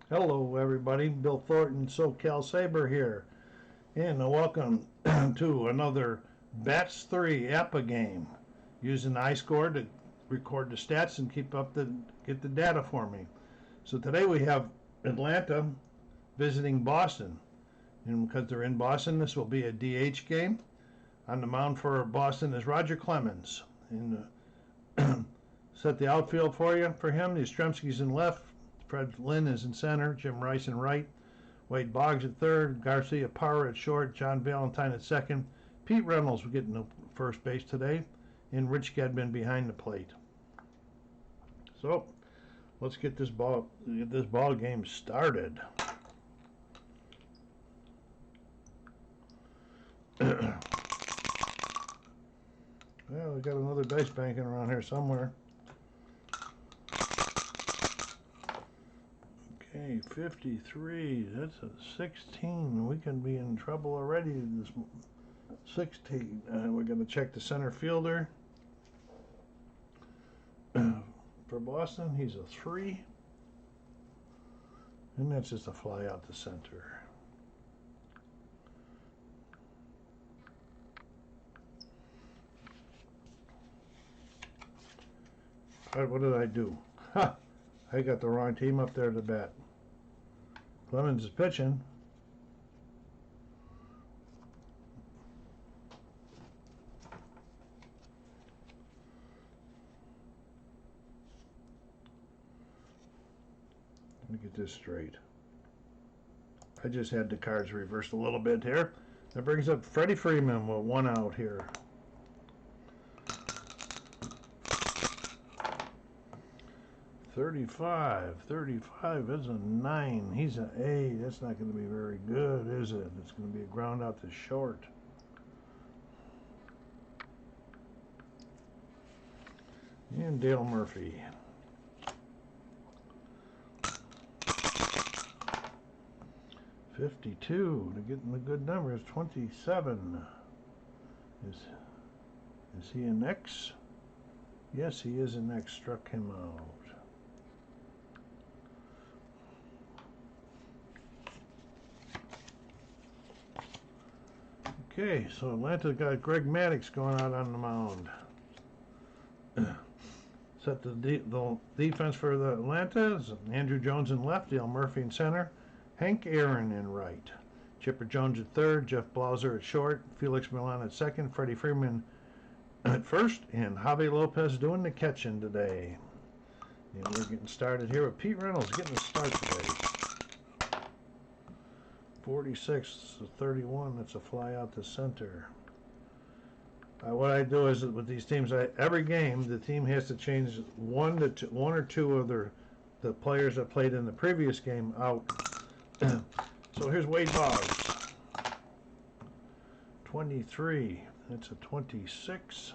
Hello everybody, Bill Thornton, SoCal Saber here, and welcome to another Bats 3 APBA game using iScore to record the stats and get the data for me. So today we have Atlanta visiting Boston, and because they're in Boston, this will be a DH game. On the mound for Boston is Roger Clemens, and set the outfield for him. Yastrzemski's in left. Fred Lynn is in center, Jim Rice in right, Wade Boggs at third, Garcia Parra at short, John Valentine at second, Pete Reynolds will get in the first base today, and Rich Gedman behind the plate. So let's get this ball game started. Well, we got another dice banking around here somewhere. Okay, 53. That's a 16. We can be in trouble already. This 16. We're going to check the center fielder. For Boston, he's a 3. And that's just a fly out to center. All right, what did I do? Ha! I got the wrong team up there to bat. Clemens is pitching. Let me get this straight. I just had the cards reversed a little bit here. That brings up Freddy Freeman with 1 out here. Thirty-five is a 9. He's an 8. That's not going to be very good, is it? It's going to be a ground out to short. And Dale Murphy. $52 to get in the good numbers. 27. Is he an X? Yes, he is an X. Struck him out. Okay, so Atlanta got Greg Maddux going out on the mound. Set the defense for the Atlanta. Andrew Jones in left, Dale Murphy in center, Hank Aaron in right, Chipper Jones at third, Jeff Blauser at short, Felix Milan at second, Freddie Freeman at first, and Javi Lopez doing the catching today. And we're getting started here with Pete Reynolds getting the start today. 46 to 31. That's a fly out to center. What I do is with these teams, every game the team has to change one or two of the players that played in the previous game out. So here's Wade Boggs. 23. That's a 26.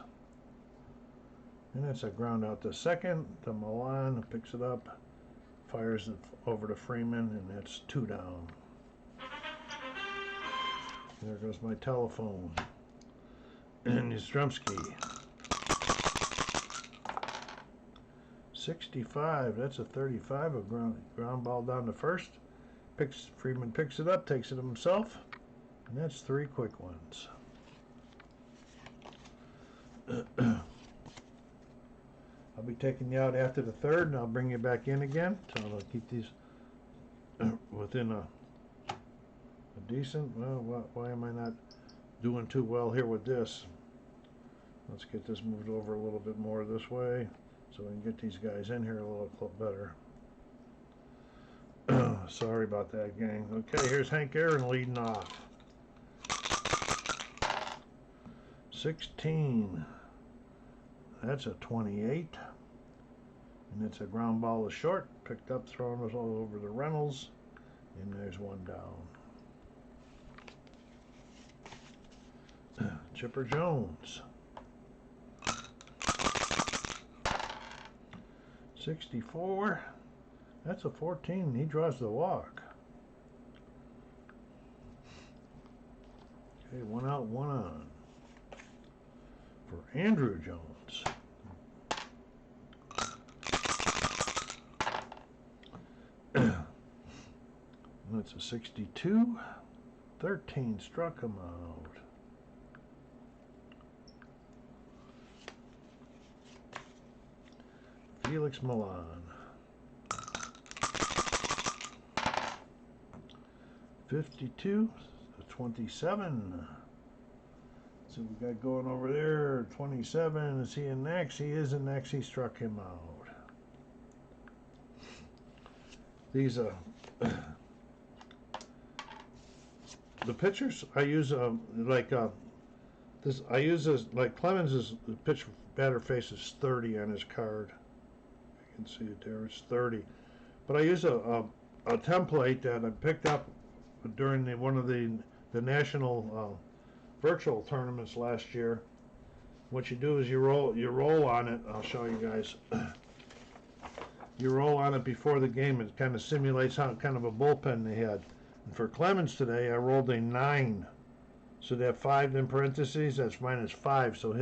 And that's a ground out to second. To Milan picks it up, fires it over to Freeman, and that's 2 down. There goes my telephone. And Yastrzemski. 65. That's a 35. A ground ball down to first. Freeman picks it up, takes it himself. And that's 3 quick ones. I'll be taking you out after the third, and I'll bring you back in again. So I'll keep these within a decent. Well, why am I not doing too well here with this? Let's get this moved over a little bit more this way so we can get these guys in here a little better. Sorry about that, gang. Okay, here's Hank Aaron leading off. 16. That's a 28. And it's a ground ball to short. Picked up, thrown all over the Reynolds. And there's 1 down. Chipper Jones. 64. That's a 14. He draws the walk. Okay, 1 out, 1 on. For Andrew Jones. That's a 62. 13 struck him out. Felix Milan. 52. 27. So we got going over there. 27. Is he in next? He is in next. He struck him out. These the pitchers I use this. I use this like Clemens' the pitch batter face is 30 on his card. You can see it there. It's 30. But I use a template that I picked up during one of the national virtual tournaments last year. What you do is you roll on it. I'll show you guys. You roll on it before the game. It kind of simulates how kind of a bullpen they had. And for Clemens today, I rolled a 9. So that 5 in parentheses, that's -5. So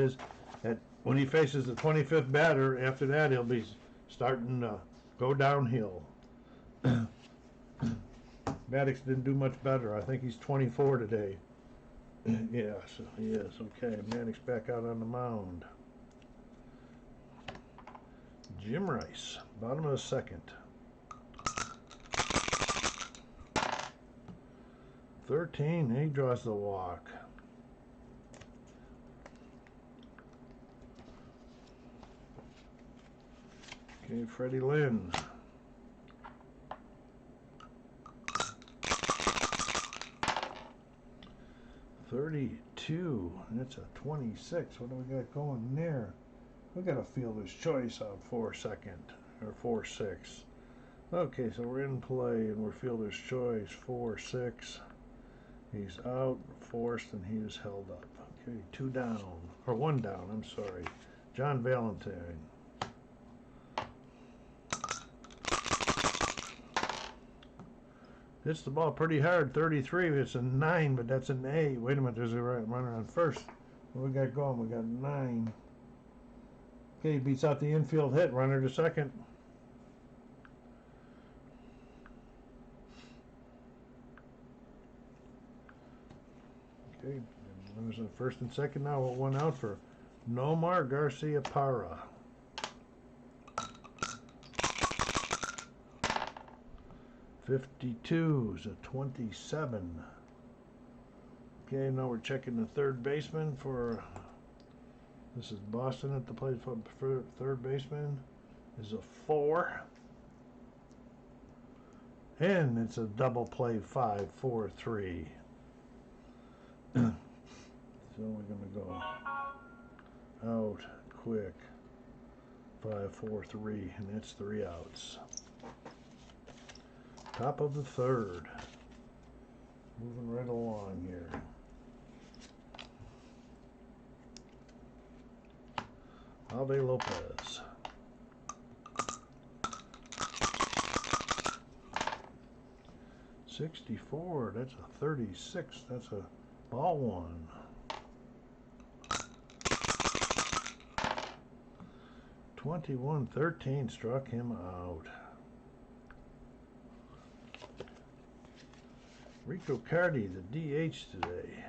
when he faces the 25th batter, after that he'll be starting to go downhill. Maddox didn't do much better. I think he's 24 today. Yes, he is. Okay, Maddox back out on the mound. Jim Rice, bottom of the second. 13, he draws the walk. Okay, Freddie Lynn. 32. That's a 26. What do we got going there? We got a fielder's choice on 4-2 or 4-6. Okay, so we're in play and we're fielder's choice 4-6. He's out, forced, and he is held up. Okay, 2 down or 1 down. I'm sorry, John Valentine. Hits the ball pretty hard, 33. It's a 9, but that's an A. Wait a minute, there's a runner on first. What we got going? We got 9. Okay, beats out the infield hit, runner to second. Okay, runners on first and second now. 1 out for Nomar Garcia Parra. 52 is a 27. Okay, now we're checking the third baseman for. This is Boston at the plate for third baseman. Is a 4. And it's a double play 5-4-3. So we're going to go out quick 5-4-3, and that's 3 outs. Top of the third. Moving right along here. Alde Lopez. $64. That's a 36. That's a ball 1. $21-13 struck him out. Rico Cardi, the DH today.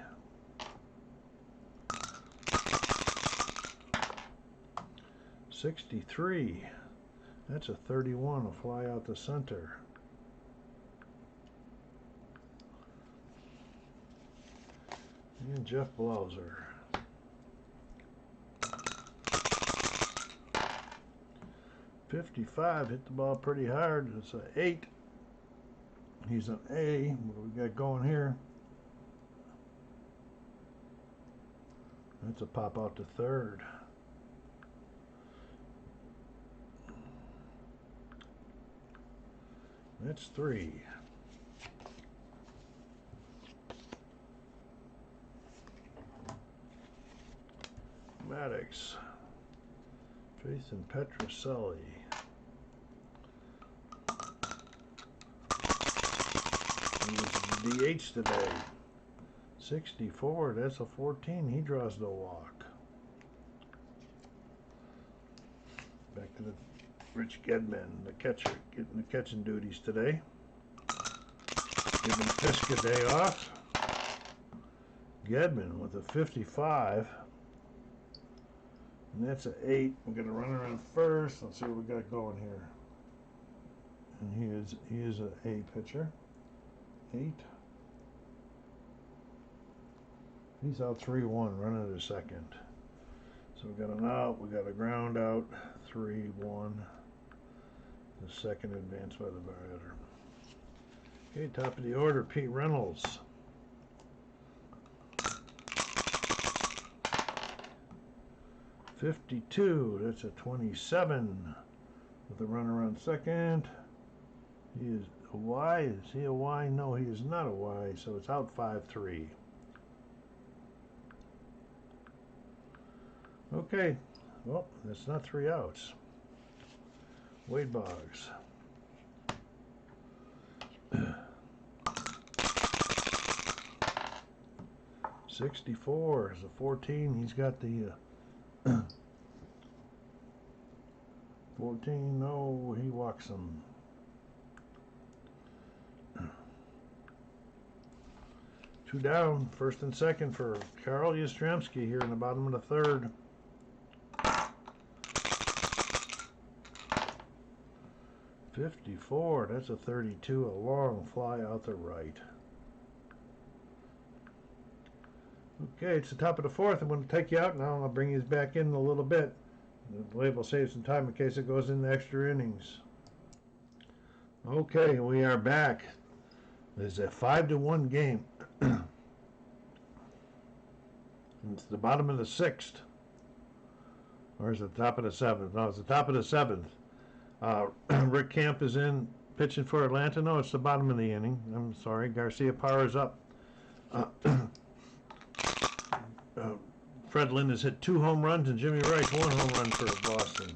$63. That's a 31. A fly out the center. And Jeff Blauser. $55. Hit the ball pretty hard. It's an 8. He's an A. What do we got going here? That's a pop out to third. That's 3. Maddox. Jason Petroselli. DH today. 64. That's a 14. He draws the walk. Back to the Rich Gedman, the catcher, getting the catching duties today. Giving Fisk a day off. Gedman with a 55. And that's an 8. We're going to run around first. Let's see what we got going here. And he is an A pitcher. 8. He's out 3-1, running to second. So we got an out, we got a ground out, 3-1. The second advance by the batter. Okay, top of the order, Pete Reynolds. .52, that's a 27 with a runner on second. He is a Y. Is he a Y? No, he is not a Y, so it's out 5-3. Okay, well, that's not 3 outs. Wade Boggs. .64 is a 14. He's got the 14. No, he walks him. Two down, first and second for Carl Yastrzemski here in the bottom of the third. .54, that's a 32, a long fly out the right. Okay, it's the top of the fourth. I'm going to take you out now. I'll bring you back in a little bit. I believe we'll save some time in case it goes into extra innings. Okay, we are back. It's a 5-1 game. It's the bottom of the sixth. Or is it the top of the seventh? No, it's the top of the seventh. Rick Camp is in pitching for Atlanta. No, it's the bottom of the inning. I'm sorry. Garcia Parra's up. Fred Lynn has hit 2 home runs, and Jimmy Wright's 1 home run for Boston.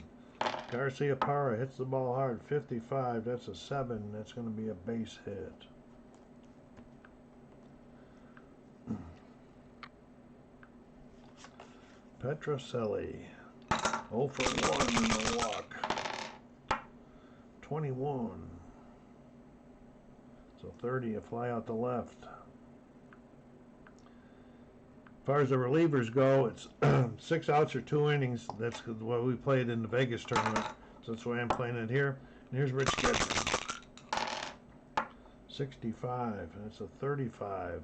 Garcia Parra hits the ball hard. 55. That's a 7. That's going to be a base hit. Petrocelli. 0 for 1 in the walk. 21. So 30, a fly out the left. As far as the relievers go, it's 6 outs or 2 innings. That's what we played in the Vegas tournament. So that's why I'm playing it here. And here's Rich Gedman. 65. That's a 35.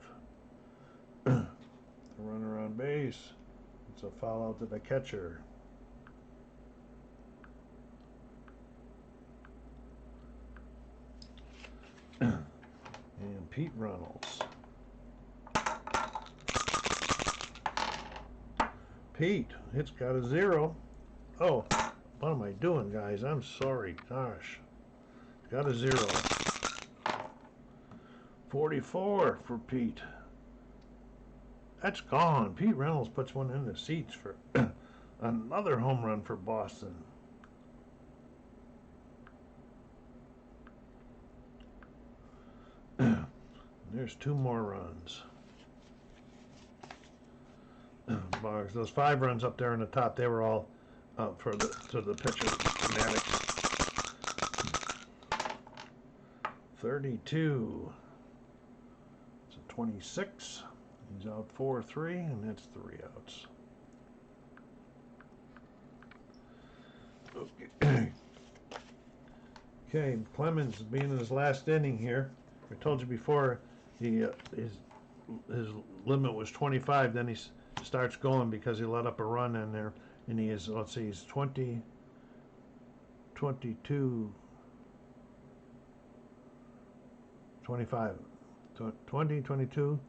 The runner on base. It's a foul out to the catcher. And Pete Reynolds. Pete, it's got a 0. Oh, what am I doing, guys? I'm sorry. Gosh. It's got a 0. 44 for Pete. That's gone. Pete Reynolds puts one in the seats for another home run for Boston. There's 2 more runs. Boggs, those 5 runs up there in the top, they were all to the pitcher Maddox. 32. It's a 26. He's out 4-3, and that's 3 outs. Okay. Okay, Clemens being in his last inning here. I told you before, his limit was 25. Then he starts going because he let up a run in there, and he is, let's see, he's 20, 22, 25, 20, 22.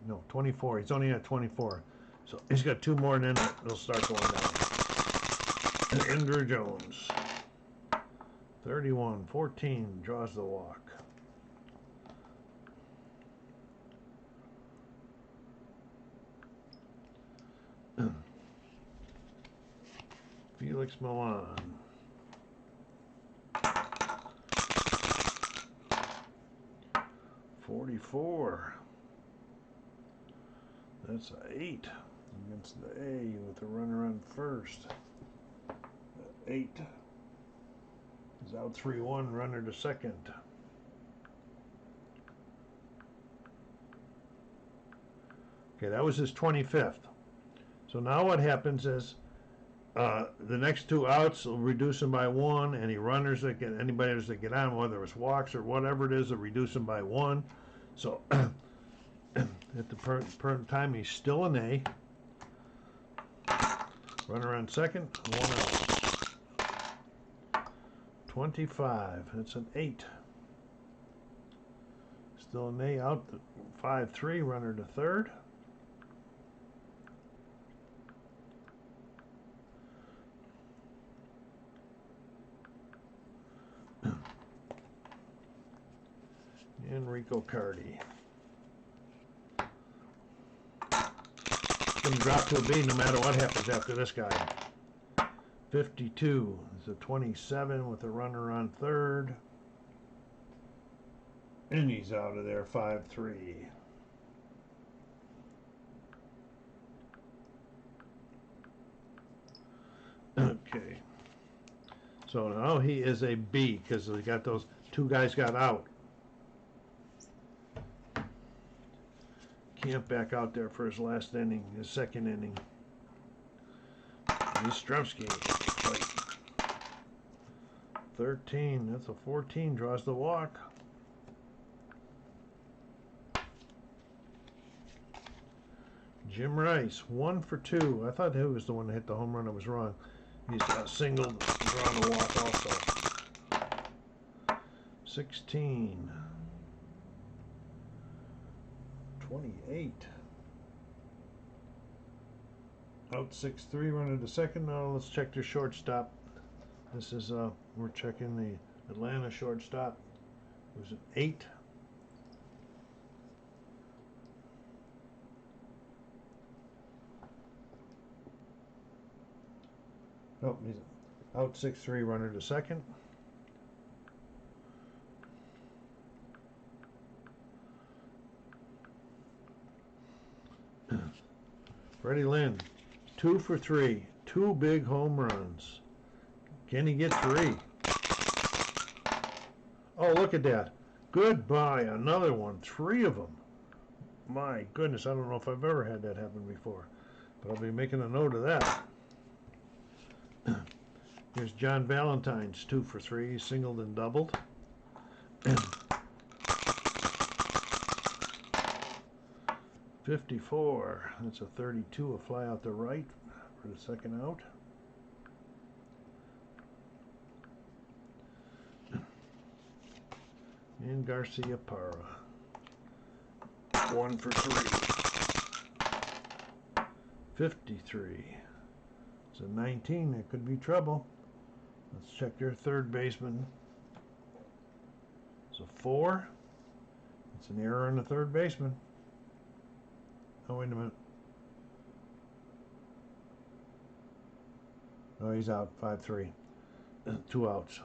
No, 24. He's only at 24. So he's got 2 more, and then it'll start going down. And Andrew Jones. 31-14 draws the walk. Felix Milan. .44. That's an 8 against the A with the runner on first. 8. He's out 3-1, runner to second. Okay, that was his 25th. So now what happens is the next two outs will reduce him by one. Any runners that get, anybody that get on, whether it's walks or whatever it is, will reduce him by one. So at the current time, he's still an A. Runner on second, one out. 25, that's an 8. Still an A out, 5-3, runner to third. Enrico Cardi. Going to drop to a B no matter what happens after this guy. 52 is a 27 with a runner on third. And he's out of there, 5-3. Okay. So now he is a B because we got those two guys got out. Camp back out there for his last inning, his second inning. Yastrzemski, 13, that's a 14, draws the walk. Jim Rice, 1 for 2. I thought he was the one that hit the home run. I was wrong. He's singled, drawn the walk also. 16. 28. Out 6-3, runner to second. Now let's check the shortstop. This is we're checking the Atlanta shortstop. It was an 8. Oh, he's out 6-3, runner to second. Freddie Lynn, 2 for 3, 2 big home runs. Can he get 3? Oh, look at that. Goodbye, another one. 3 of them. My goodness, I don't know if I've ever had that happen before, but I'll be making a note of that. Here's John Valentine's 2 for 3, he singled and doubled. 54, that's a 32, a fly out the right for the second out. And Garcia Parra, 1 for 3. 53, it's a 19, that could be trouble. Let's check their third baseman. It's a 4, it's an error in the third baseman. Oh, wait a minute. Oh, he's out, 5-3. 2 outs.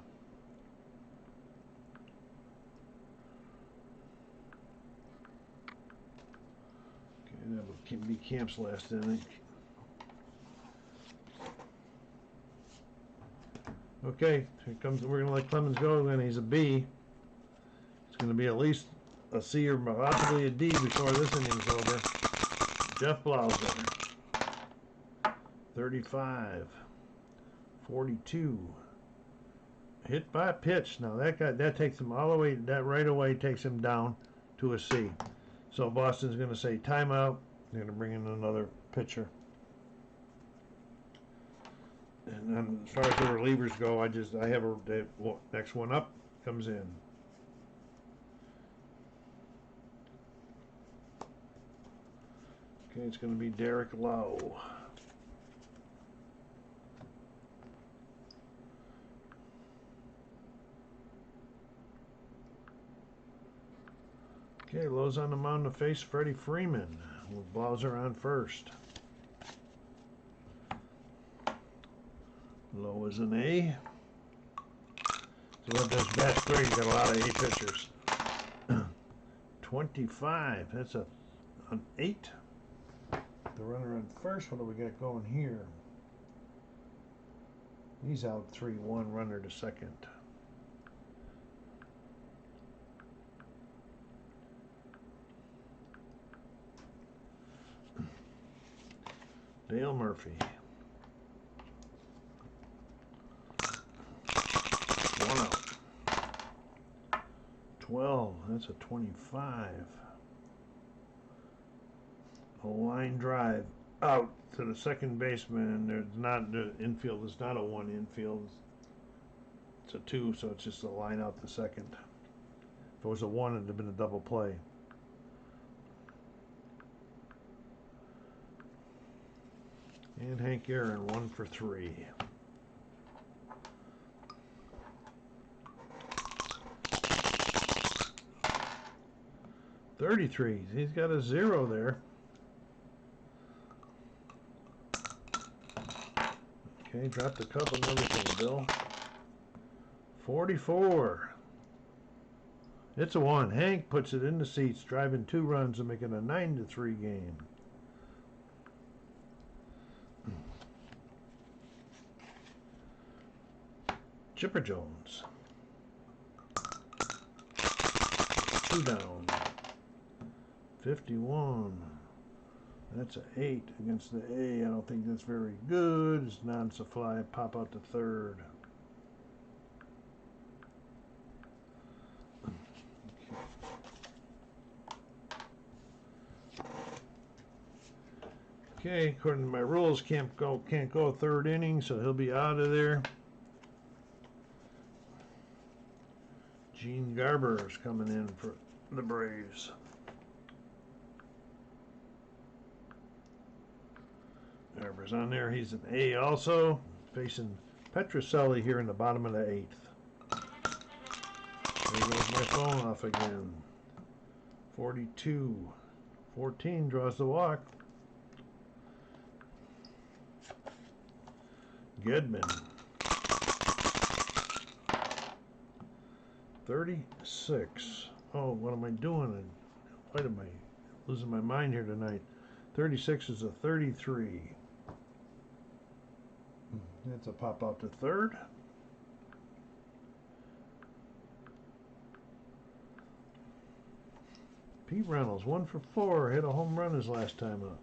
Okay, that will be Camp's last inning. Okay, here comes, we're going to let Clemens go, and he's a B. It's going to be at least a C or possibly a D before this inning's over. Jeff Blauser, 35, 42, hit by a pitch. Now that guy, that takes him all the way, that right away takes him down to a C. So Boston's going to say timeout. They're going to bring in another pitcher. And then as far as the relievers go, I have the next one up comes in. Okay, it's going to be Derek Lowe. Okay, Lowe's on the mound to face Freddy Freeman with Blauser on first. Lowe is an A. So what does batch 3? You got a lot of A pitchers. 25. That's an 8. The runner on first. What do we got going here? He's out 3-1. Runner to second. Dale Murphy. 1 out. 12. That's a 25. A line drive out to the second baseman. There's not the infield is not a 1 infield. It's a 2, so it's just a line out the second. If it was a 1, it'd have been a double play. And Hank Aaron, 1 for 3. $33. He's got a 0 there. Okay, drop the cup and everything, Bill. 44. It's a 1. Hank puts it in the seats, driving 2 runs and making a 9-3 game. Chipper Jones. 2 down. 51. That's an 8 against the A. I don't think that's very good. It's not. It's a fly. Pop out to third. Okay, according to my rules, can't go third inning, so he'll be out of there. Gene Garber is coming in for the Braves. Garber's on there. He's an A also, facing Petroselli here in the bottom of the 8th. There goes my phone off again. 42. 14 draws the walk. Goodman. 36. Oh, what am I doing? Why am I losing my mind here tonight? 36 is a 33. That's a pop out to third. Pete Reynolds, 1 for 4. Hit a home run his last time up.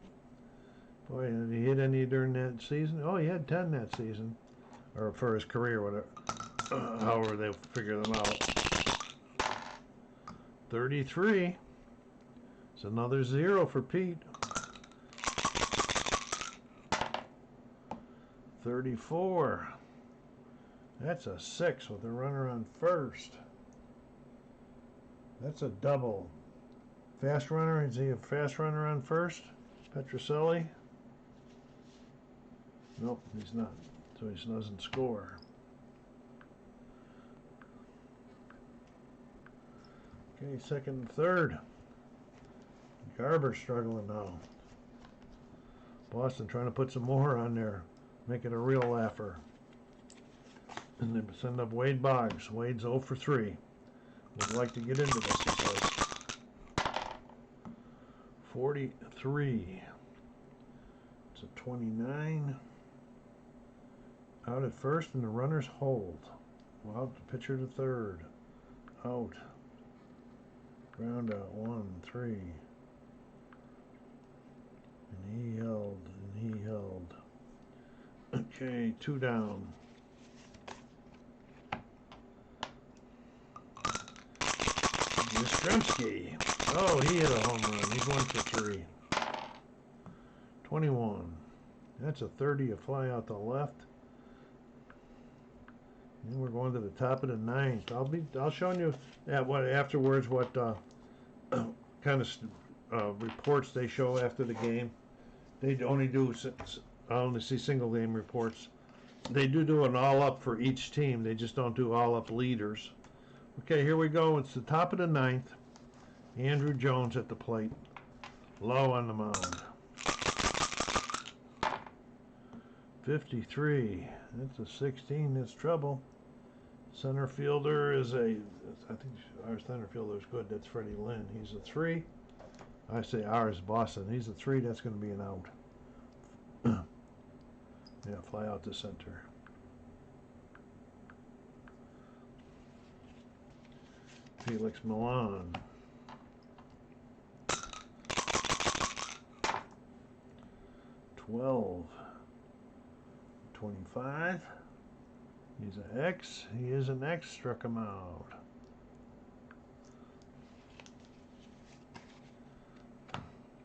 Boy, did he hit any during that season? Oh, he had 10 that season. Or for his career, whatever. However they figure them out. 33. It's another 0 for Pete. 34. That's a 6 with a runner on first. That's a double. Fast runner, is he a fast runner on first? Petroselli? Nope, he's not. So he doesn't score. Okay, second and third. Garber struggling now. Boston trying to put some more on there. Make it a real laugher. And they send up Wade Boggs. Wade's 0 for 3. Would like to get into this, he says. 43. It's a 29. Out at first and the runners hold. Well, the pitcher to third. Out. Ground out. 1, 3. And he held. And he held. Okay, 2 down. Yastrzemski. Oh, he hit a home run. He's 1 for 3. 21. That's a 30, a fly out the left. And we're going to the top of the 9th. I'll show you afterwards what kind of reports they show after the game. They only do. I only see single game reports. They do an all up for each team. They just don't do all up leaders. Okay, here we go. It's the top of the 9th. Andrew Jones at the plate. Low on the mound. 53. That's a 16. That's trouble. Center fielder is I think our center fielder is good. That's Freddie Lynn. He's a 3. I say ours, Boston. He's a 3. That's going to be an out. Yeah, fly out to center. Felix Milan. 12. 25. He's an X. He is an X. Struck him out.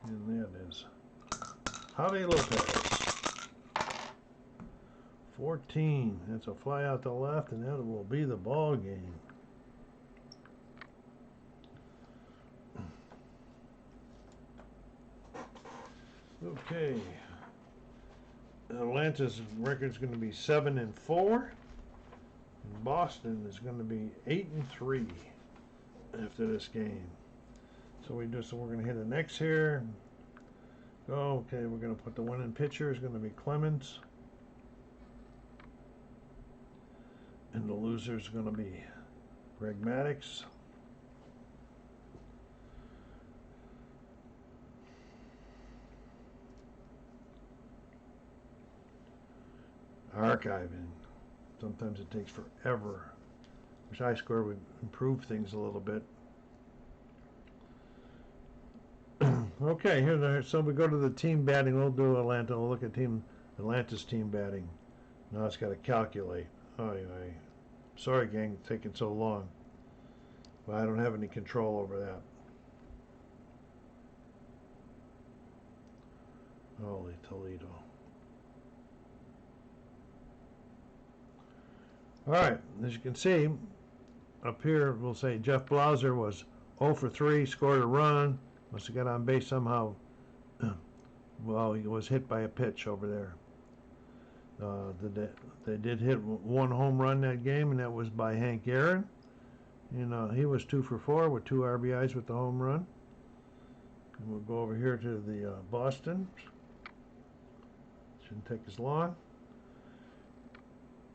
And that is Javi Lopez. 14. That's a fly out the left, and that will be the ball game. Okay. Atlantis record's going to be 7-4. And Boston is going to be 8-3 after this game. So we're going to hit an X here. Oh, okay, we're going to put the winning pitcher is going to be Clemens. And the loser is going to be Greg Maddux. Archiving. Sometimes it takes forever. Wish iScore would improve things a little bit. Okay, here, so we go to the team batting. We'll do Atlanta. We'll look at Atlanta's team batting. Now it's got to calculate. Anyway, sorry, gang, it's taking so long. But I don't have any control over that. Holy Toledo. All right, as you can see, up here we'll say Jeff Blauser was 0 for 3, scored a run, must have got on base somehow. Well, he was hit by a pitch over there. They did hit one home run that game, and that was by Hank Aaron. He was 2 for 4 with 2 RBIs with the home run. And we'll go over here to the Boston. Shouldn't take as long.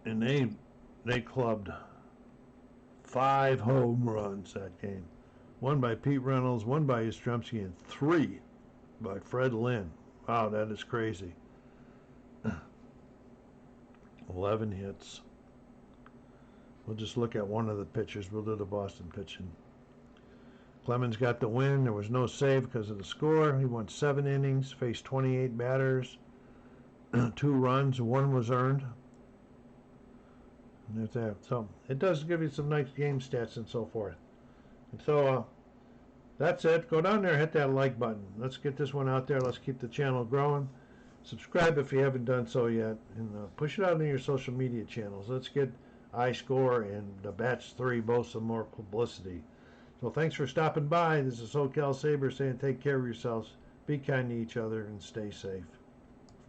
And they clubbed 5 home runs that game. 1 by Pete Reynolds, 1 by Yastrzemski, and 3 by Fred Lynn. Wow, that is crazy. 11 hits. We'll just look at one of the pitchers. We'll do the Boston pitching. Clemens got the win. There was no save because of the score. He went 7 innings, faced 28 batters, 2 runs, 1 was earned. And there's that. So it does give you some nice game stats and so forth. And so that's it. Go down there, hit that like button. Let's get this one out there. Let's keep the channel growing. Subscribe if you haven't done so yet, and push it out in your social media channels. Let's get iScore and the Bats 3 both some more publicity. So thanks for stopping by. This is SoCal Saber saying take care of yourselves, be kind to each other, and stay safe.